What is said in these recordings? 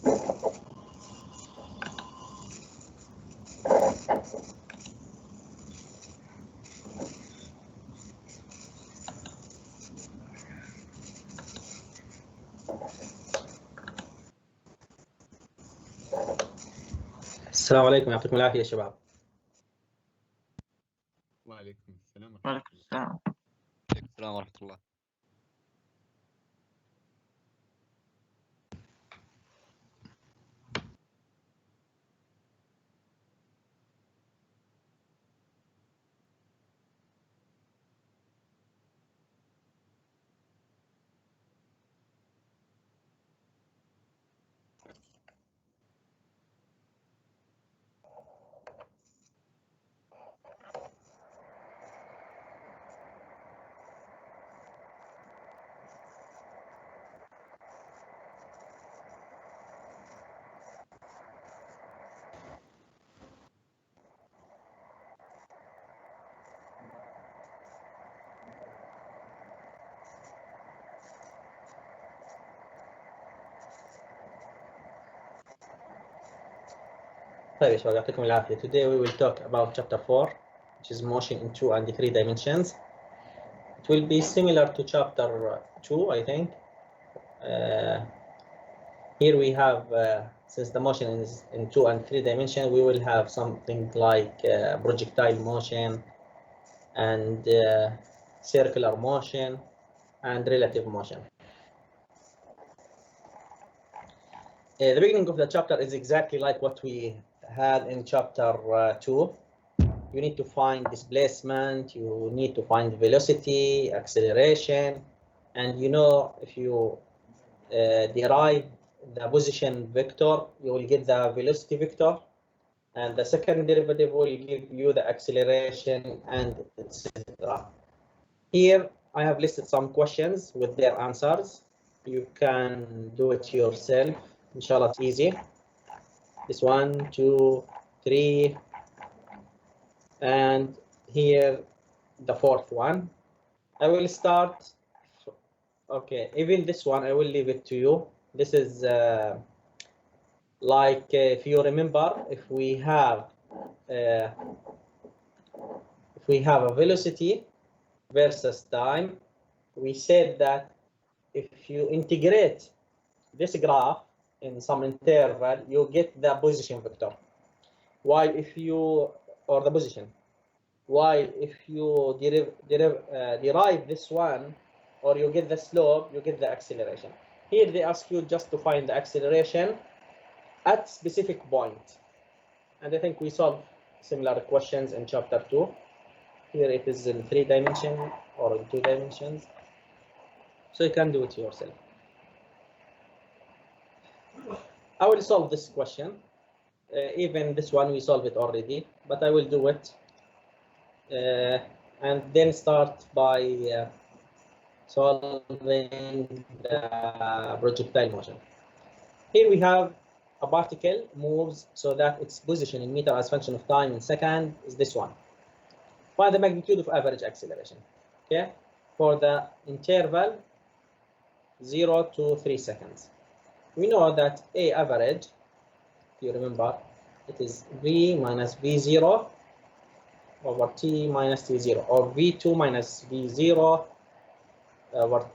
السلام عليكم، يعطيكم العافية يا شباب. وعليكم السلام. وعليكم السلام. عليكم السلام ورحمة الله. طيب يا شباب، يعطيكم العافية. Today we will talk about chapter 4, which is motion in 2 and 3 dimensions. It will be similar to chapter 2, I think. Here we have, since the motion is in 2 and 3 dimensions, we will have something like projectile motion and circular motion and relative motion. The beginning of the chapter is exactly like what we had in chapter 2. You need to find displacement, you need to find velocity, acceleration, and you know, if you derive the position vector, you will get the velocity vector, and the second derivative will give you the acceleration, and etc. Here I have listed some questions with their answers. You can do it yourself. Inshallah, it's easy. This 1, 2, 3, and here the fourth one. I will start. Okay, even this one I will leave it to you. This is like if you remember, if we have a velocity versus time, we said that if you integrate this graph in some interval, you get the position vector. While if you, or the position, while if you derive this one, or you get the slope, you get the acceleration. Here they ask you just to find the acceleration at specific point. And I think we solved similar questions in chapter 2. Here it is in 3 dimensions or in 2 dimensions. So you can do it yourself. I will solve this question. Even this one we solved it already, but I will do it and then start by solving the projectile motion. Here we have a particle moves so that its position in meter as function of time in second is this one. Find the magnitude of average acceleration. Okay, for the interval 0 to 3 seconds. We know that A average, if you remember, it is V minus V0 over T minus T0, or V2 minus V0 over,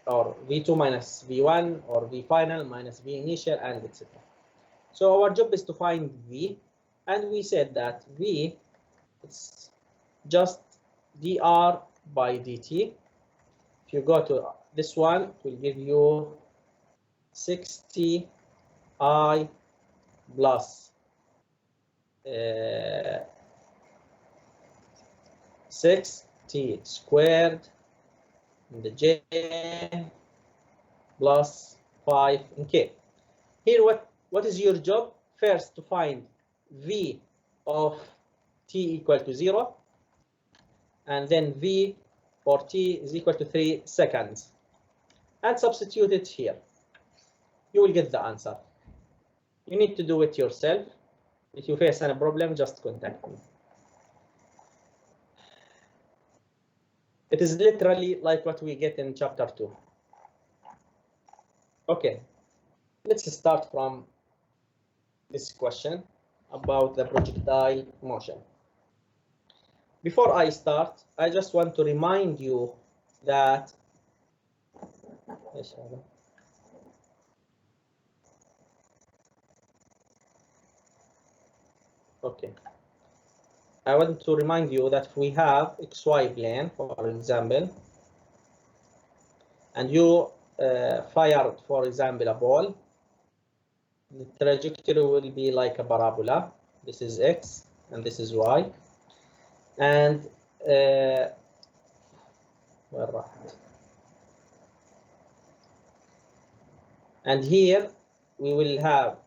or V2 minus V1, or V final minus V initial, and etc. So our job is to find V, and we said that V, it's just dr by dt. If you go to this one, it will give you 60 I plus 6t squared in the j plus 5 in k. Here what is your job? First to find v of t equal to 0, and then v for t is equal to 3 seconds, and substitute it here. You will get the answer. You need to do it yourself. If you face any problem, just contact me. It is literally like what we get in chapter 2. Okay, let's start from this question about the projectile motion. Before I start, I just want to remind you that okay. I want to remind you that we have XY plane, for example, and you fired, for example, a ball. The trajectory will be like a parabola. This is X and this is Y. And and here we will have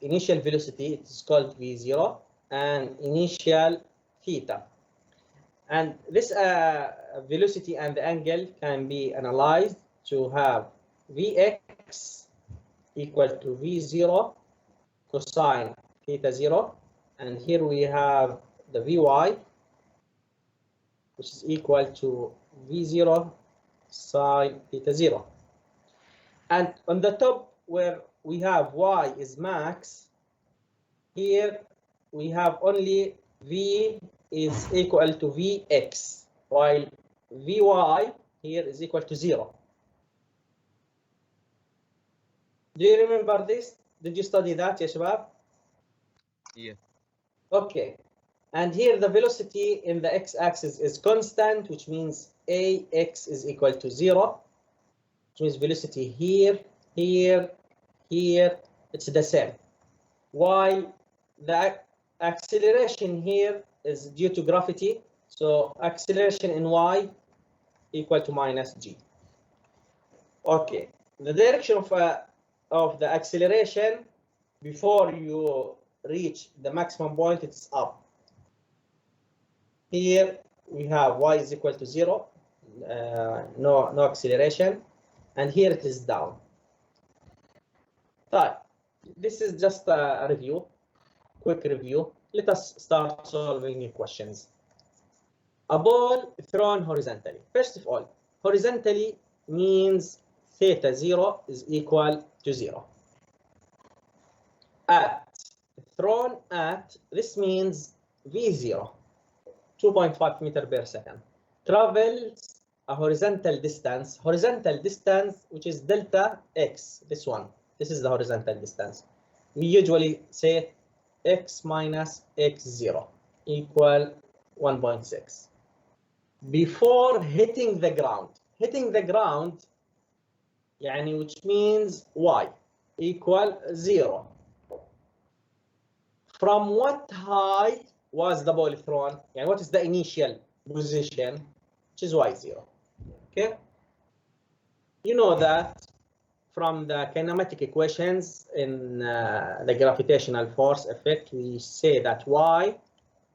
initial velocity, it's called V0, and initial theta. And this velocity and the angle can be analyzed to have Vx equal to V0 cosine theta 0. And here we have the Vy, which is equal to V0 sine theta 0. And on the top where we have Y is max, here we have only V is equal to Vx, while Vy here is equal to 0. Do you remember this? Did you study that, ya shabab? Yeah. Okay. And here the velocity in the x-axis is constant, which means Ax is equal to 0, which means velocity here, here, here, it's the same. While the acceleration here is due to gravity, so acceleration in y equal to minus g. Okay, the direction of the acceleration before you reach the maximum point, it's up. Here we have y is equal to 0, no acceleration, and here it is down. Right. This is just a review, quick review. Let us start solving questions. A ball thrown horizontally. First of all, horizontally means theta 0 is equal to 0. Thrown at, this means V0, 2.5 meter per second. Travels a horizontal distance, which is delta x, this one. This is the horizontal distance. We usually say x minus x0 equal 1.6. Before hitting the ground, which means y equal 0. From what height was the ball thrown? And what is the initial position, which is y0? Okay. You know that from the kinematic equations in the gravitational force effect, we say that y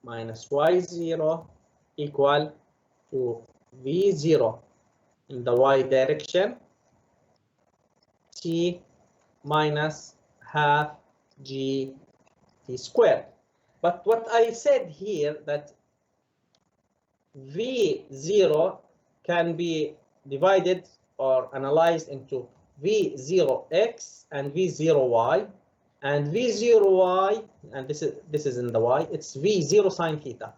minus y0 equal to v0 in the y direction, t minus half g t squared. But what I said here, that v0 can be divided or analyzed into v0x and v0y, and v0y, and this is in the y, it's v0 sine theta.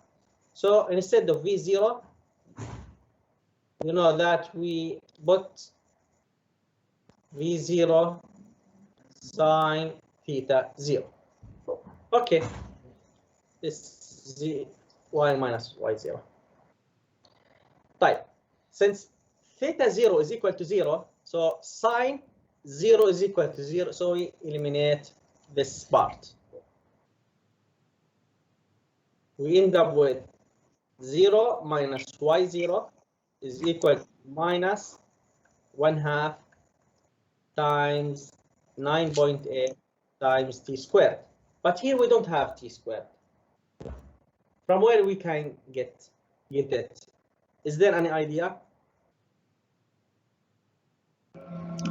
So instead of v0, you know that we put v0 sine theta 0. Okay, this is y minus y0. Right. Since theta 0 is equal to 0, so sine 0 is equal to 0, so we eliminate this part. We end up with 0 minus y0 is equal to minus 1/2 times 9.8 times t squared. But here we don't have t squared. From where we can get it? Is there any idea?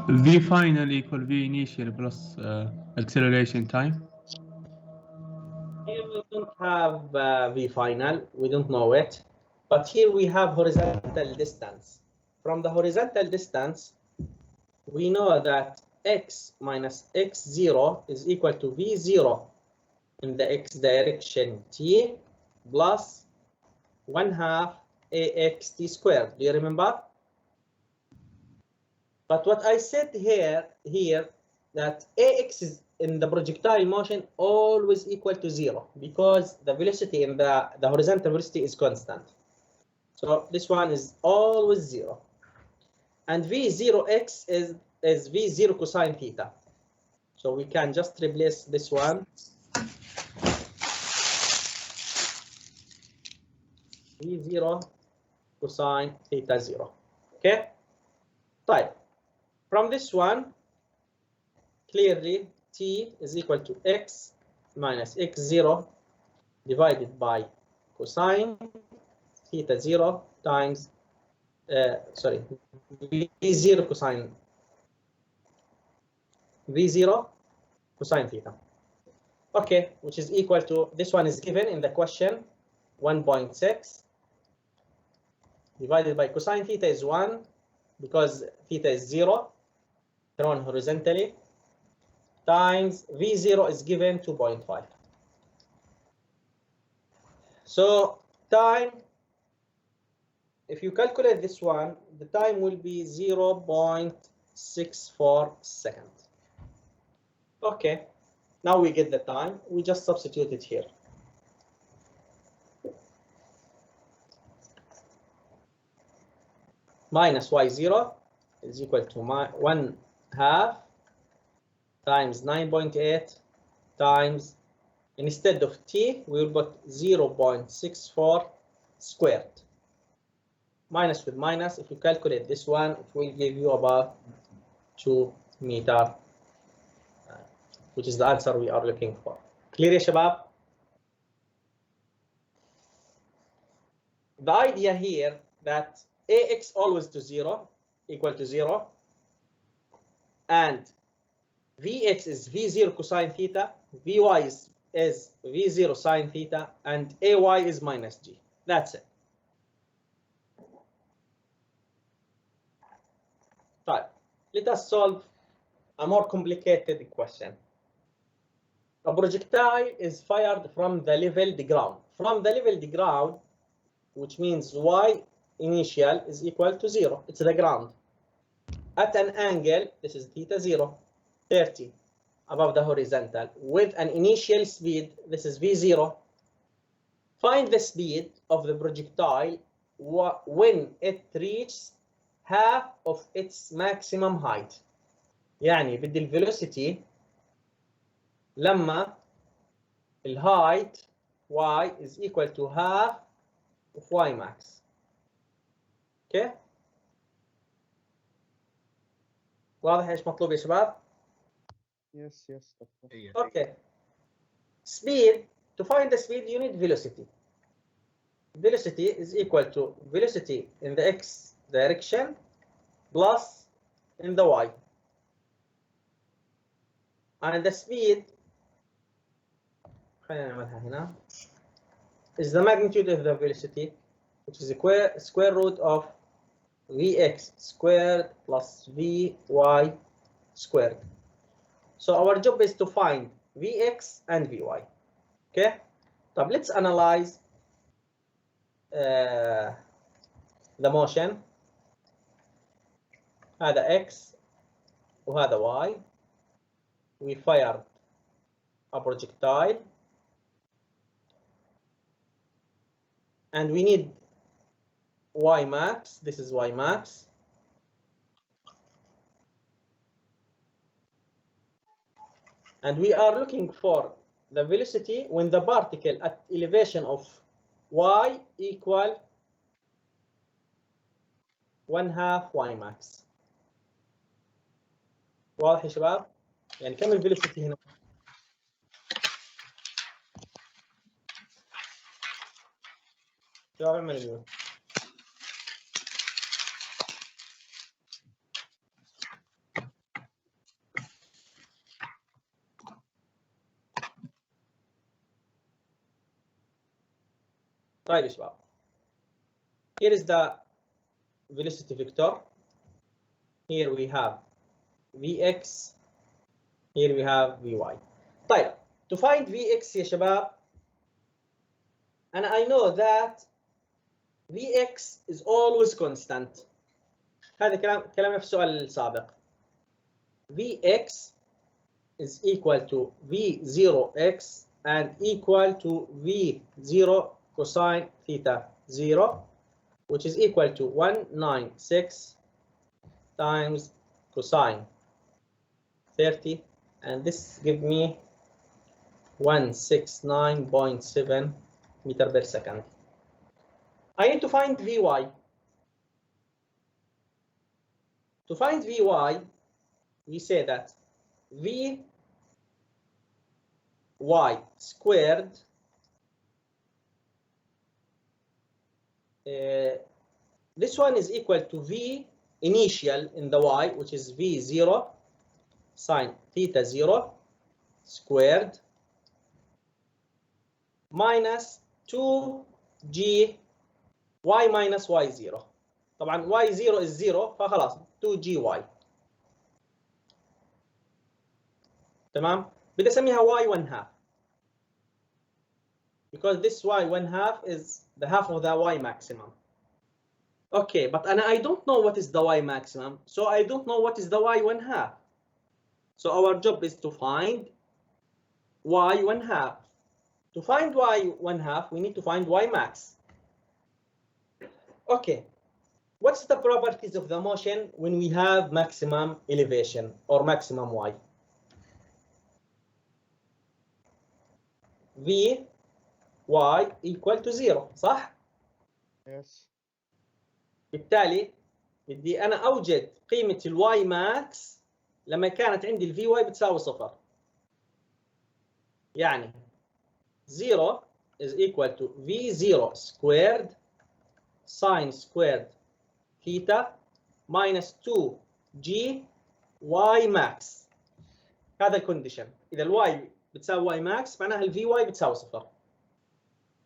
V final equal V initial plus acceleration time. Here we don't have V final, we don't know it. But here we have horizontal distance. From the horizontal distance, we know that x minus x0 is equal to v0 in the x direction t plus 1/2 axt squared. Do you remember? But what I said here that ax is in the projectile motion always equal to 0 because the velocity in the horizontal velocity is constant. So this one is always 0. And v0x is v0 cosine theta. So we can just replace this one. v0 cosine theta 0. Okay? Type. From this one, clearly t is equal to x minus x0 divided by cosine theta 0 times v0 cosine theta. Okay, which is equal to, this one is given in the question, 1.6 divided by cosine theta is 1 because theta is 0 thrown horizontally times v0 is given 2.5. So time, if you calculate this one, the time will be 0.64 seconds. Okay, now we get the time. We just substitute it here. Minus y0 is equal to 1/2 times 9.8 times, instead of t, we will put 0.64 squared. Minus with minus, if you calculate this one, it will give you about 2 meters, which is the answer we are looking for. Clear, ya shabab? The idea here that ax always to 0 equal to 0, and vx is v0 cosine theta, vy is v0 sine theta, and ay is minus g. That's it. Right. Let us solve a more complicated question. A projectile is fired from the level the ground. From the level the ground, which means y initial is equal to 0. It's the ground. At an angle, this is theta 0, 30 above the horizontal, with an initial speed, this is v0. Find the speed of the projectile when it reaches half of its maximum height. يعني بدي الفيلوسيتي لما الهايت y is equal to half of y max. Okay? واضح ايش مطلوب يا شباب؟ Yes, doctor. Yes. Okay. Speed, to find the speed you need velocity. Velocity is equal to velocity in the x direction plus in the y. And the speed, خلينا نعملها هنا, is the magnitude of the velocity, which is the square root of vx squared plus vy squared. So our job is to find vx and vy. Okay? So let's analyze the motion. هذا x وهذا y. We fired a projectile and we need y max. This is y max. And we are looking for the velocity when the particle at elevation of y equal 1/2 y max. واضح يا شباب؟ يعني كم الفيلوسيتي هنا؟ شو اعمل اليوم؟ طيب يا شباب. Here is the velocity vector. Here we have Vx, here we have Vy. طيب, to find Vx يا شباب, and I know that Vx is always constant. هذا كلامنا في السؤال السابق. Vx is equal to V0x and equal to V0 cosine theta 0, which is equal to 196 times cosine 30, and this give me 169.7 meter per second. I need to find Vy. To find Vy, we say that Vy squared this one is equal to V initial in the y, which is V0 sine theta 0 squared minus 2g y minus y0. طبعا y0 is 0 فخلاص 2gy. تمام؟ بدي اسميها y 1/2 because this y 1/2 is the half of the y maximum. Okay, but I don't know what is the y maximum, so I don't know what is the y 1/2. So our job is to find y 1/2. To find y 1/2, we need to find y max. Okay, what's the properties of the motion when we have maximum elevation or maximum y? V y equal to 0 صح؟ Yes. بالتالي بدي أنا أوجد قيمة الواي ماكس لما كانت عندي الفي واي بتساوي 0. يعني 0 is equal to V0 squared sine squared theta minus 2g y max. هذا الكونديشن. إذا الواي بتساوي واي ماكس معناها الفي واي بتساوي 0.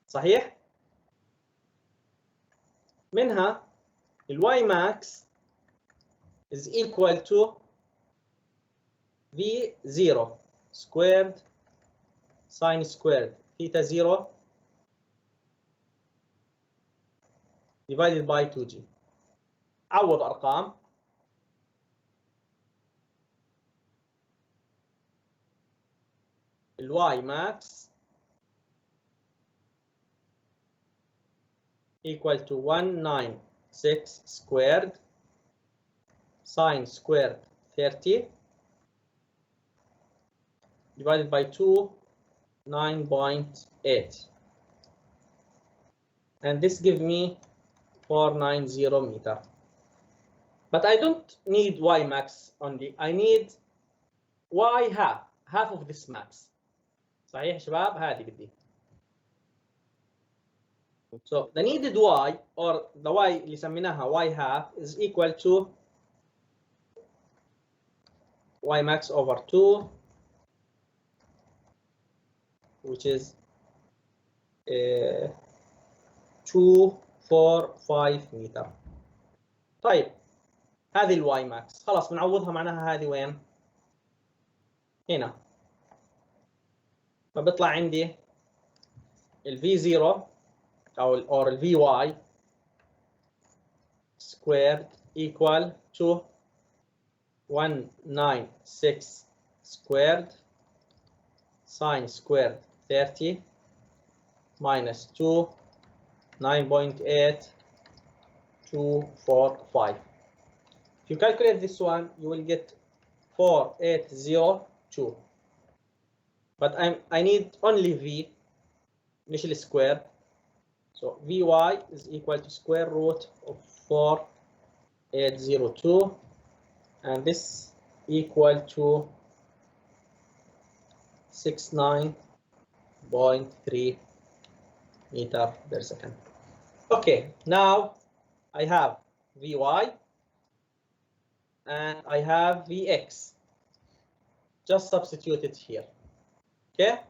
صحيح؟ منها الواي ماكس is equal to V0 squared sine squared theta 0 divided by 2g. عوض أرقام. الواي ماكس equal to 196 squared sine squared 30 divided by 2, 9.8, and this gives me 490 meter. But I don't need y max only, I need y half of this max. صحيح شباب؟ هذه بدي. So the needed y, or the y اللي سميناها y half, is equal to y max over 2, which is 245 meter. طيب هذه الواي ماكس خلاص بنعوضها معناها هذه وين؟ هنا. فبيطلع عندي ال V0 or ال Vy squared equal to 196 squared sine squared 30 minus 2, 9.8, 245. If you calculate this one, you will get 4802. But I need only V initially squared. So Vy is equal to square root of 4802, and this equal to 69.3 meter per second. Okay, now I have Vy and I have Vx. Just substitute it here. Okay.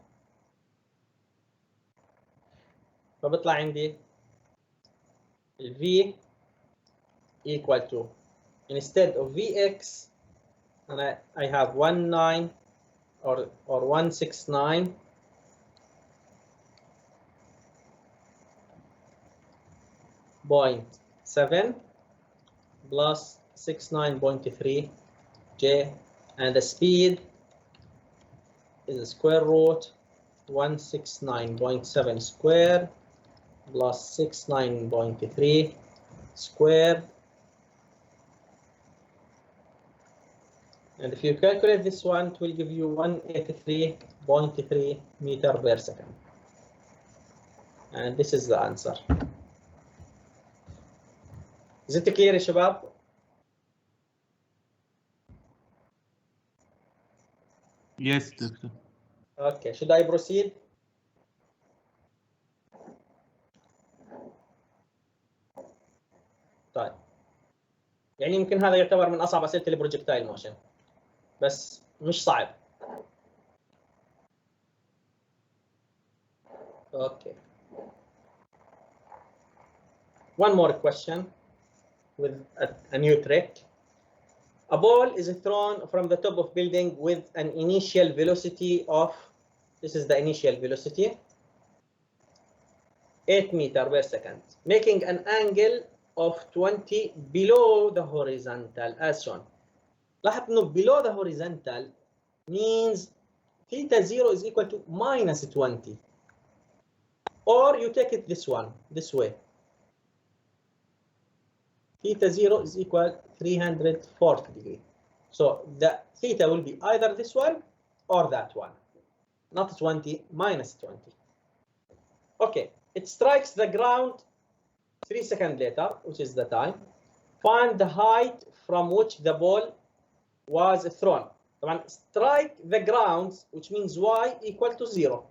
فبطلع عندي ال V equal to, instead of Vx and I have 19 or 169.7 plus 69.3 j, and the speed is square root 169.7 squared plus 69.3 squared. And if you calculate this one, it will give you 183.3 meter per second. And this is the answer. Is it clear يا شباب؟ Yes, doctor. Okay, should I proceed? طيب. يعني يمكن هذا يعتبر من أصعب أسئلة البروجكتايل موشن. بس مش صعب. Okay. One more question with a new trick. A ball is thrown from the top of building with an initial velocity of, this is the initial velocity, 8 meters per second, making an angle of 20 below the horizontal as shown. لاحظ انه below the horizontal means theta 0 is equal to minus 20. Or you take it this way. Theta 0 is equal 340 degrees. So the theta will be either this one or that one. Not 20, minus 20. Okay, it strikes the ground 3 seconds later, which is the time. Find the height from which the ball was thrown. طبعا strike the ground, which means y equal to 0.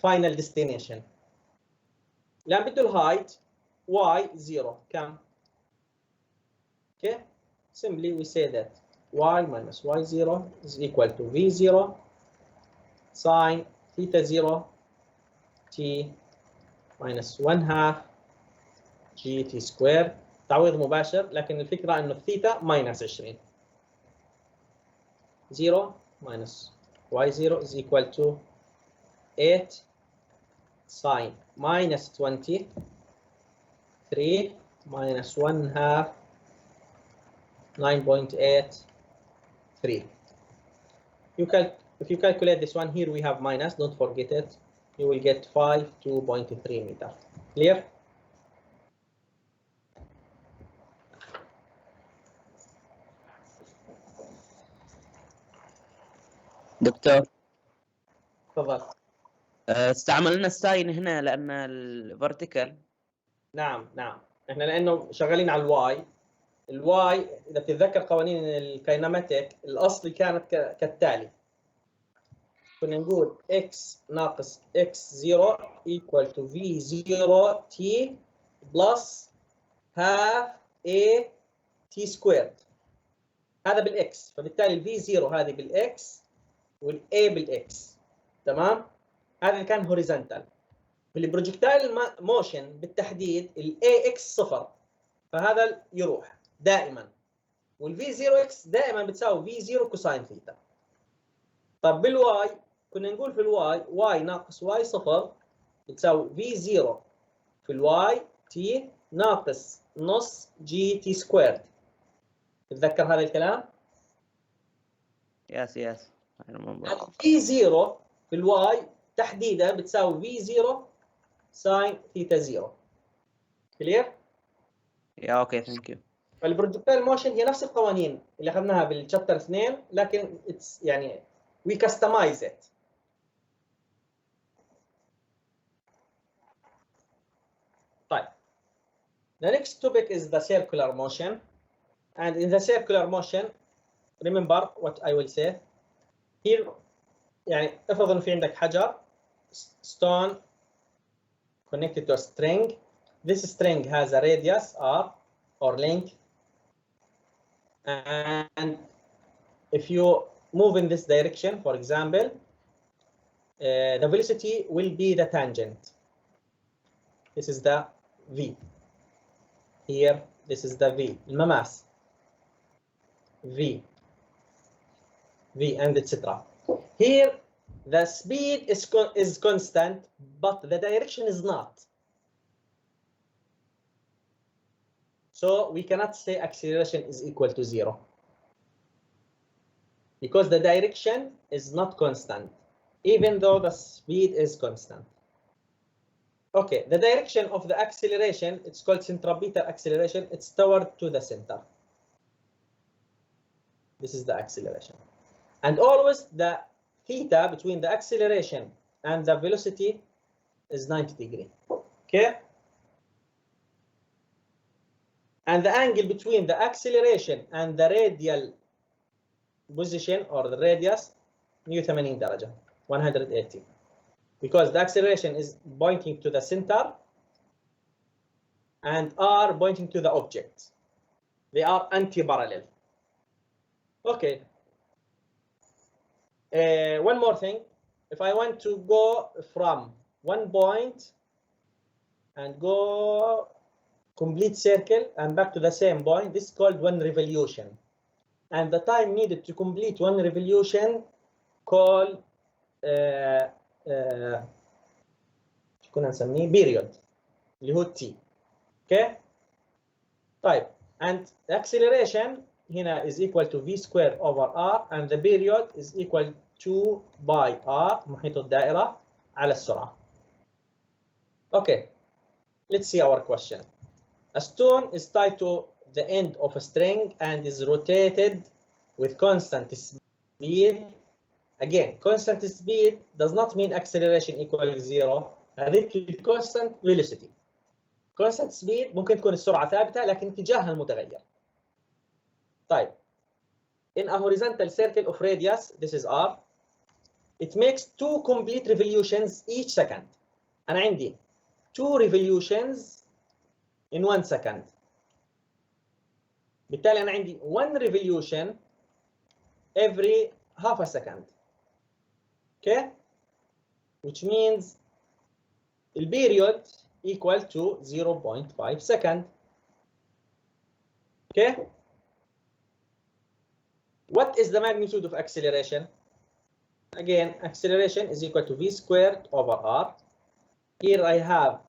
Final destination. الآن بده الهايت y 0 كم؟ Okay, simply we say that y minus y0 is equal to v0 sine theta 0 t minus 1/2 gt square. تعويض مباشر، لكن الفكرة إنه الثيتا minus 20. 0 minus y0 is equal to 8 sine minus 20 3 minus 1/2 9.83. If you calculate this one here, we have minus, don't forget it. You will get 2.3 meter. Clear? دكتور تفضل. استعملنا الساين هنا لأن الفرتيكال. نعم احنا لانه شغالين على الواي اذا بتتذكر قوانين الكايناماتيك الاصل كانت كالتالي. كنا نقول x ناقص x0 equal to v0 t plus half a t squared. هذا بالاكس، فبالتالي الفي 0 هذه بالاكس والاي بالاكس. تمام؟ هذا اللي كان هوريزونتال. في البروجكتايل موشن بالتحديد الاي اكس صفر، فهذا يروح دائما، والفي 0 اكس دائما بتساوي في 0 كوساين ثيتا. طب بالواي كنا نقول في الواي واي ناقص واي صفر بتساوي في 0 في الواي تي ناقص نص جي تي سكويرد. تتذكر هذا الكلام؟ يس في 0 في الواي تحديدا بتساوي في 0 ساين ثيتا 0. كلير؟ يا اوكي ثانك يو. فالبروجكتايل موشن هي نفس القوانين اللي اخذناها بالشابتر 2، لكن يعني we customize it. طيب. The next topic is the circular motion. And in the circular motion, remember what I will say. Here, يعني افرض انه في عندك حجر stone connected to a string. This string has a radius r or length, and if you move in this direction, for example, the velocity will be the tangent. This is the v. Here, this is the v. المماس v. v, and etc. Here, the speed is constant, but the direction is not. So we cannot say acceleration is equal to 0 because the direction is not constant, even though the speed is constant. Okay, the direction of the acceleration, it's called centripetal acceleration. It's toward to the center. This is the acceleration. And always the theta between the acceleration and the velocity is 90 degrees. Okay? And the angle between the acceleration and the radial position or the radius 180 درجة, 180. Because the acceleration is pointing to the center and r pointing to the object. They are anti-parallel. Okay. One more thing. If I want to go from one point and go complete circle and back to the same point, this is called one revolution. And the time needed to complete one revolution called كنا نسميه period اللي هو t. Okay. طيب, and the acceleration هنا is equal to v squared over r, and the period is equal to pi r محيط الدائرة على السرعة. Okay, let's see our question. A stone is tied to the end of a string and is rotated with constant speed. Again, constant speed does not mean acceleration equals 0. هذه constant velocity. Constant speed ممكن تكون السرعة ثابتة لكن اتجاهها المتغير. طيب, in a horizontal circle of radius, this is r, it makes 2 complete revolutions each second. أنا عندي 2 revolutions in 1 second. بالتالي أنا عندي 1 revolution every half a second. Okay? Which means the period equal to 0.5 second. Okay? What is the magnitude of acceleration? Again, acceleration is equal to v squared over r. Here I have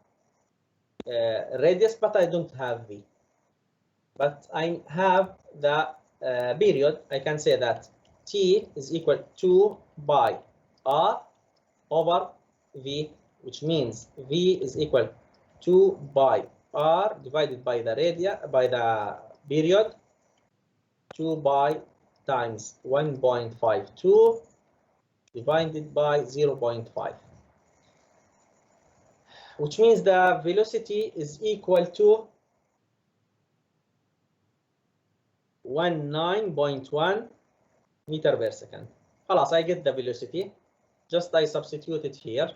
radius, but I don't have v. But I have the period. I can say that t is equal to pi r over v, which means v is equal to pi r divided by the radius, by the period, 2 pi times 1.52 divided by 0.5, which means the velocity is equal to 19.1 meter per second. خلاص, I get the velocity. Just I substitute it here.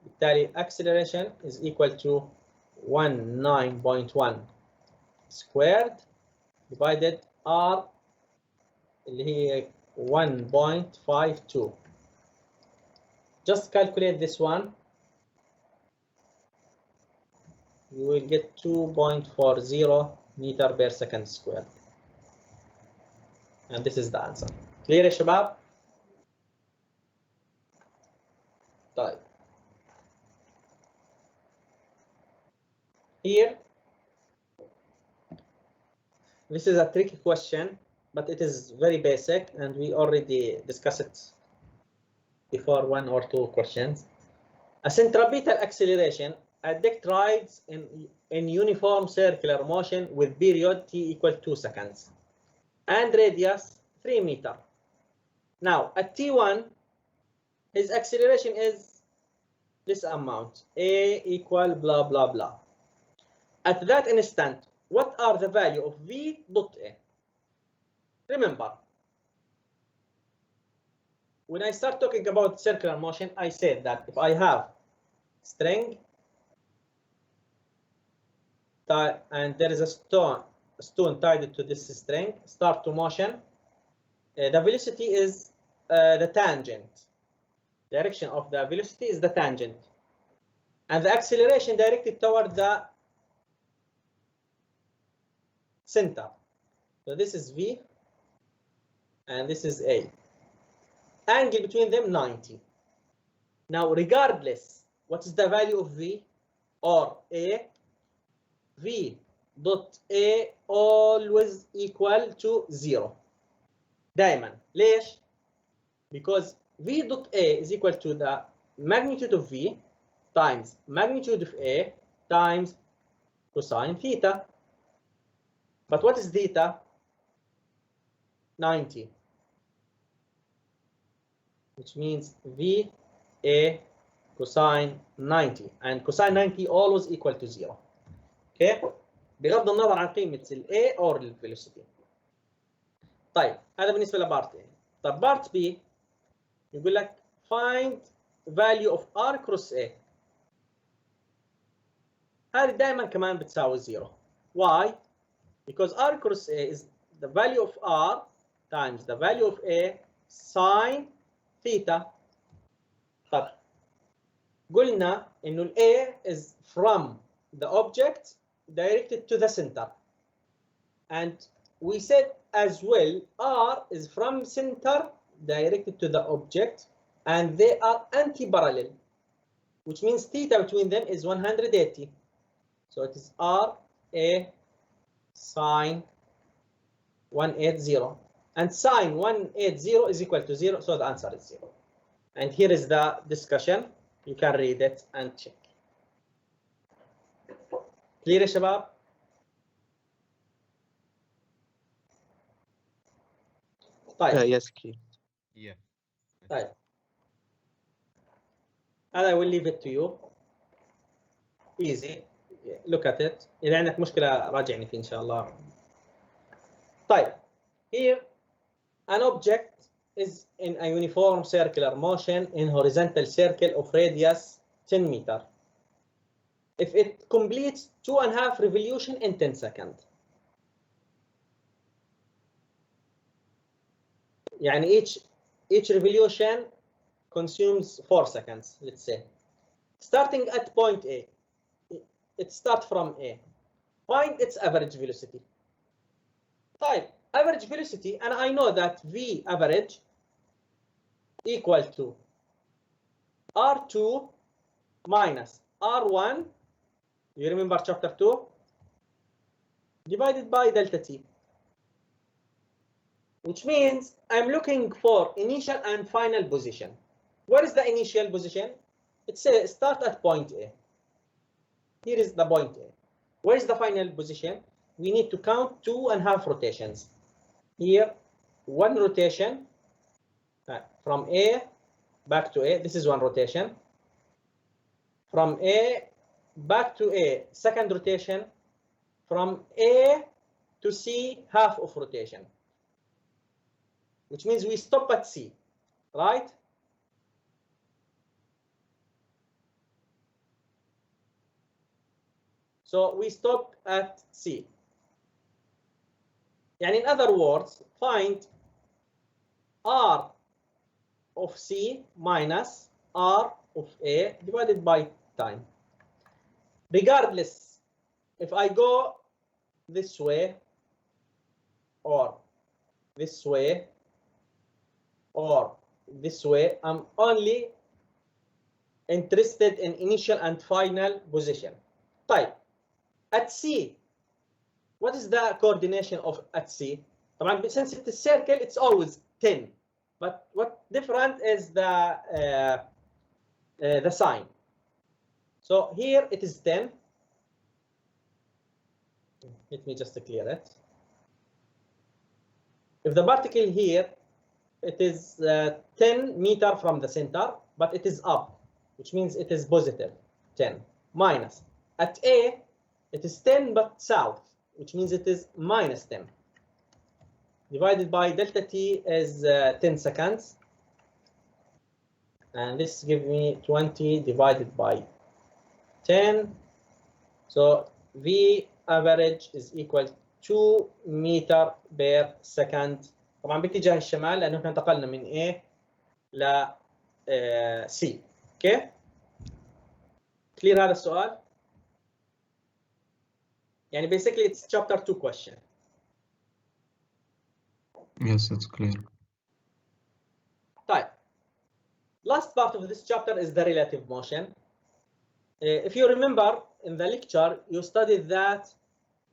بالتالي acceleration is equal to 19.1 squared divided r اللي هي 1.52. Just calculate this one. You will get 2.40 meter per second squared. And this is the answer. Clear يا شباب؟ طيب. Here, this is a tricky question, but it is very basic, and we already discussed it before 1 or 2 questions. A centripetal acceleration, a dict rides in uniform circular motion with period t equal 2 seconds and radius 3 meter. Now, at t1, his acceleration is this amount, a equal blah, blah, blah. At that instant, what are the value of v dot a? Remember, when I start talking about circular motion, I said that if I have string and there is a stone tied to this string, start to motion, the velocity is the tangent. Direction of the velocity is the tangent, and the acceleration directed toward the center. So this is V and this is A. Angle between them 90. Now regardless what is the value of V or A, V dot A always equal to 0 دائما. ليش؟ Because V dot A is equal to the magnitude of V times magnitude of A times cosine theta. But what is theta? 90. Which means V A cosine 90, and cosine 90 always equal to 0. Okay? بغض النظر عن قيمة ال A or ال velocity. طيب هذا بالنسبة لبارت A. طيب بارت B يقول لك find value of R cross A. هذه دائما كمان بتساوي 0. Why? Because R cross A is the value of R times the value of A sine theta. طيب قلنا إنه ال A is from the object directed to the center, and we said as well R is from center directed to the object, and they are anti-parallel, which means theta between them is 180. So it is R A sine 180, and sine 180 is equal to 0, so the answer is 0. And here is the discussion. You can read it and check. Clear يا شباب؟ طيب. Yes, clear. Yeah. طيب. I will leave it to you. Easy. Look at it. إذا عندك مشكلة راجعني فيه إن شاء الله. طيب. Here an object is in a uniform circular motion in horizontal circle of radius 10 meter. If it completes 2.5 revolution in 10 seconds. يعني each revolution consumes 4 seconds, let's say. Starting at point A, it starts from A. Find its average velocity. Type average velocity, and I know that V average equal to R2 minus R1, you remember chapter 2, divided by delta T. Which means I'm looking for initial and final position. Where is the initial position? It says start at point A. Here is the point A. Where is the final position? We need to count 2.5 rotations. Here, 1 rotation from A back to A. This is 1 rotation. From A back to A, second rotation. From A to C, half of rotation. Which means we stop at C, right? So we stop at C. And in other words, find R of C minus R of A divided by time. Regardless, if I go this way or this way or this way, I'm only interested in initial and final position. Type at C. What is the coordination of at C? Since it's a circle, it's always 10. But what different is the sign. So here it is 10. Let me just clear it. If the particle here, it is 10 meter from the center, but it is up, which means it is positive 10 minus. At A, it is 10 but south, which means it is minus 10. Divided by delta T is 10 seconds. And this gives me 20 divided by 10. So V average is equal to 2 meter per second. طبعا باتجاه الشمال لأنه احنا انتقلنا من A ل C. Okay? Clear هذا السؤال؟ يعني basically it's chapter 2 question. Yes, it's clear. Type. Last part of this chapter is the relative motion. If you remember in the lecture, you studied that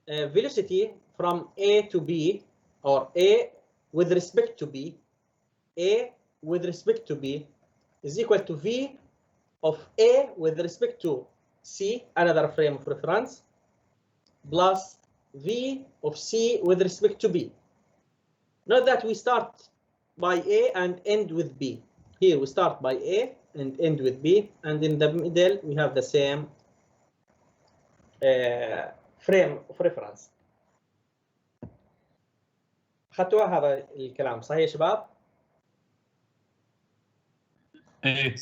velocity from A to B, or A with respect to B, A with respect to B is equal to V of A with respect to C, another frame of reference, plus V of C with respect to B. Note that we start by A and end with B. Here we start by A and end with B, and in the middle we have the same frame of reference. خدتوا هذا الكلام صحيح يا شباب؟ ايه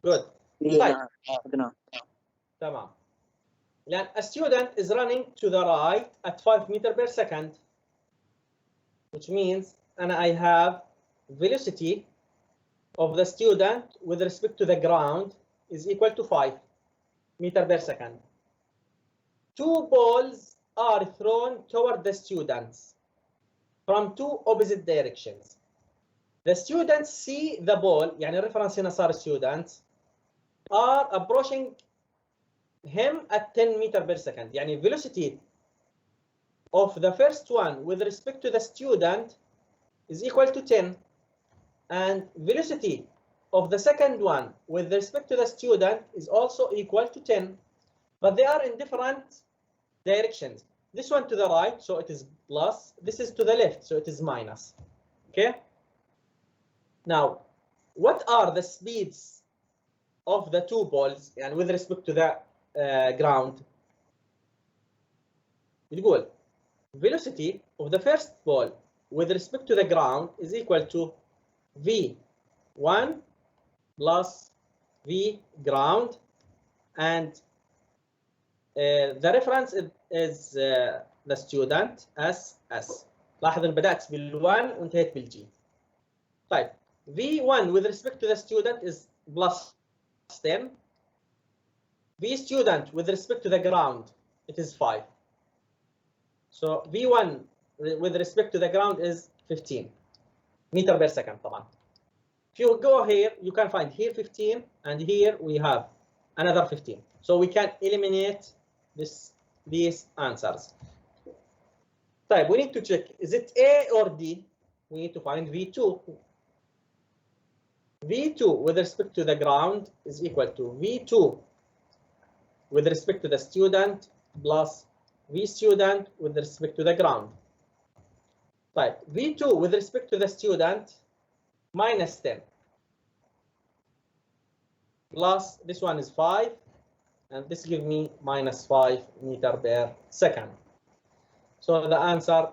Good. إيه، طيب. نعم، أخذناه. تمام. لأن a student is running to the right at 5 meters per second, which means and I have velocity of the student with respect to the ground is equal to 5 meters per second. Two balls are thrown toward the students from two opposite directions. The students see the ball, يعني reference هنا صار students are approaching him at 10 meters per second. يعني velocity of the first one with respect to the student is equal to 10, and velocity of the second one with respect to the student is also equal to 10, but they are in different directions. This one to the right, so it is plus. This is to the left, so it is minus. Okay. Now, what are the speeds of the two balls and with respect to the ground? بتقول velocity of the first ball with respect to the ground is equal to V1 plus V ground, and the reference is the student SS. لاحظ ان بدأت بال1 وانتهيت بالG. طيب V1 with respect to the student is plus 10. V student with respect to the ground, it is 5. So V1 with respect to the ground is 15 meter per second طبعا. If you go here, you can find here 15 and here we have another 15. So we can eliminate these answers. طيب, we need to check, is it A or D? We need to find V2. V2 with respect to the ground is equal to V2 with respect to the student plus V student with respect to the ground. Right, V2 with respect to the student minus 10 plus this one is 5, and this gives me minus 5 meter per second. So the answer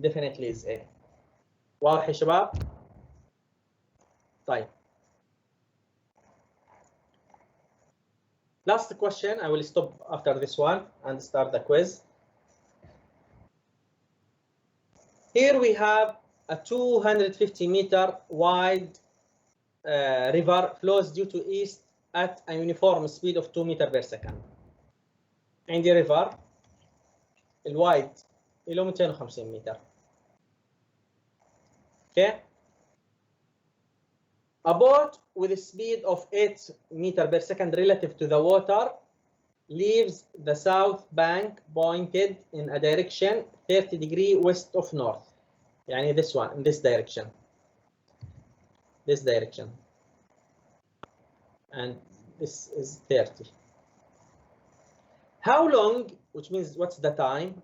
definitely is A. واضح يا شباب؟ طيب. Last question, I will stop after this one and start the quiz. Here we have a 250 meter wide river flows due to east at a uniform speed of 2 meters per second. عندي river الوايد له 250 متر. Okay. A boat with a speed of 8 meters per second relative to the water leaves the south bank pointed in a direction 30 degrees west of north. يعني this one, in this direction. This direction. And this is 30. How long, which means what's the time,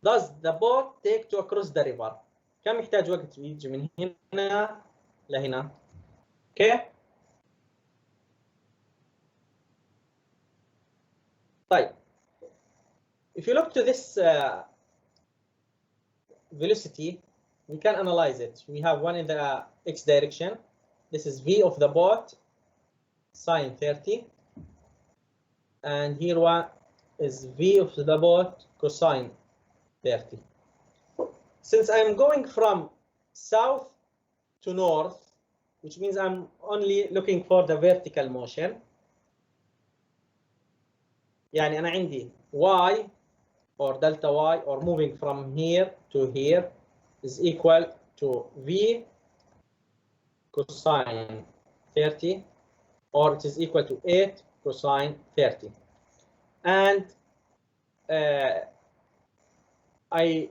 does the boat take to cross the river? كم يحتاج وقت يجي من هنا لهنا؟ Okay. طيب. If you look to this velocity, we can analyze it. We have one in the x direction. This is v of the boat, sine 30. And here one is v of the boat, cosine 30. Since I'm going from south to north, which means I'm only looking for the vertical motion. يعني أنا عندي y or delta y or moving from here to here is equal to V cosine 30, or it is equal to 8 cosine 30. And I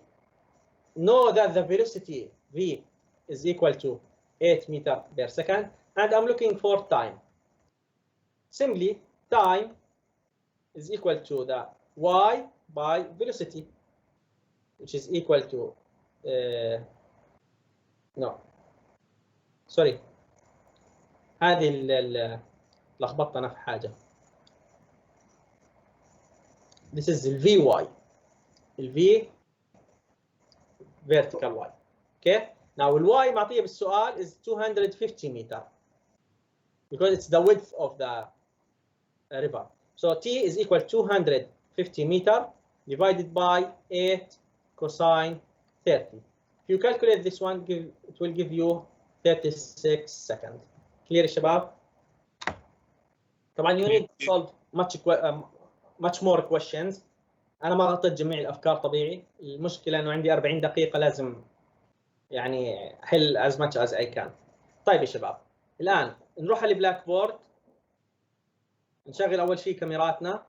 know that the velocity V is equal to 8 meters per second, and I'm looking for time. Simply, time is equal to the y by velocity, which is equal to no sorry هذه لخبطنا في حاجة. This is the Vy, V vertical y. Okay, now the y معطية بالسؤال is 250 meter because it's the width of the river. So T is equal to 250 meter divided by 8 cosine 30. If you calculate this one, it will give you 36 seconds. Clear يا شباب؟ طبعا you need to solve much more questions. أنا ما غطيت جميع الأفكار طبيعي. المشكلة إنه عندي 40 دقيقة لازم يعني أحل as much as I can. طيب يا شباب، الآن نروح على البلاك بورد. نشغل أول شيء كاميراتنا.